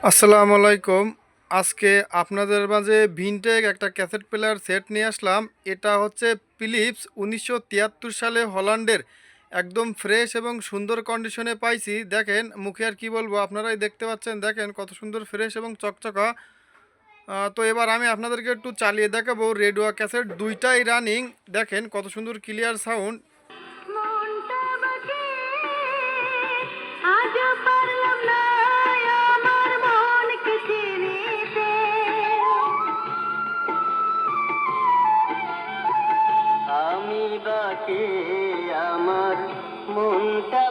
আসসালামু আলাইকুম। আজকে আপনাদের মাঝে ভিনটেক একটা ক্যাসেট প্লেয়ার সেট নিয়ে আসলাম। এটা হচ্ছে ফিলিপস 1973 সালে হল্যান্ডের, একদম ফ্রেশ এবং সুন্দর কন্ডিশনে পাইছি। দেখেন, মুখে আর কি বলবো, আপনারাই দেখতে পাচ্ছেন। দেখেন কত সুন্দর ফ্রেশ এবং চকচকা। তো এবার আমি আপনাদেরকে একটু চালিয়ে দেখাবো। রেডিও ক্যাসেট দুইটাই রানিং। দেখেন কত সুন্দর ক্লিয়ার সাউন্ড। মনটা বাঁকে আজ পারলাম না আমার মনকে চিনিতে। আমি বাঁকে আমার মনটা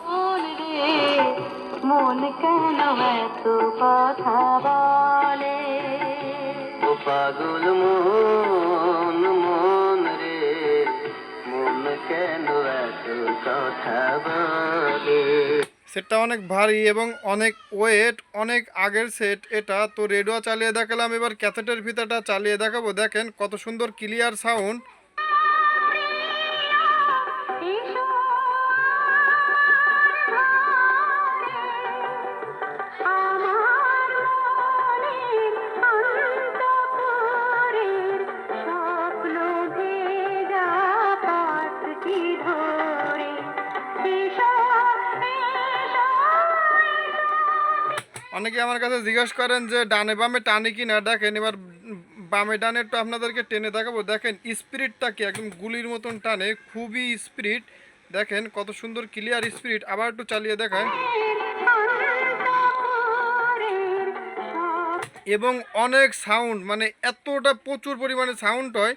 মন রে, মন কেন এত কথা বলে? ও পাগল মন, মন রে, মন কেন এত কথা বলে? সেটটা অনেক ভারী এবং অনেক ওয়েট, অনেক আগের সেট এটা। তো রেডিও চালিয়ে দেখালাম, এবার ক্যাসেটের ভিতরটা চালিয়ে দেখাবো। দেখেন কত সুন্দর ক্লিয়ার সাউন্ড। অনেকে আমার কাছে জিজ্ঞাসা করেন যে ডানে বামে টানে কি না। দেখেন এবার বামে ডানে একটু আপনাদেরকে টেনে দেখাবো। দেখেন স্পিরিটটা কি, একদম গুলির মতন টানে, খুবই স্পিরিট। দেখেন কত সুন্দর ক্লিয়ার স্পিরিট। আবার একটু চালিয়ে দেখায়। এবং অনেক সাউন্ড, মানে এতটা প্রচুর পরিমাণে সাউন্ড হয়।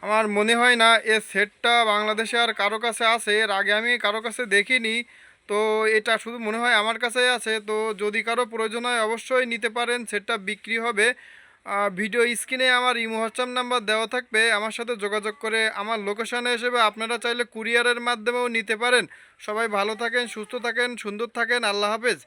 আমার মনে হয় না এ সেটটা বাংলাদেশে আর কারো কাছে আছে। এর আগে আমি কারো কাছে দেখিনি। তো এটা শুধু মনে হয় আমার কাছেই আছে। তো যদি কারো প্রয়োজন হয় অবশ্যই নিতে পারেন, সেটটা বিক্রি হবে। ভিডিও স্ক্রিনে আমার ইমো হোয়াটসঅ্যাপ নাম্বার দেওয়া থাকবে, আমার সাথে যোগাযোগ করে আমার লোকেশনে হিসেবে আপনারা চাইলে কুরিয়ারের মাধ্যমেও নিতে পারেন। সবাই ভালো থাকেন, সুস্থ থাকেন, সুন্দর থাকেন। আল্লাহ হাফেজ।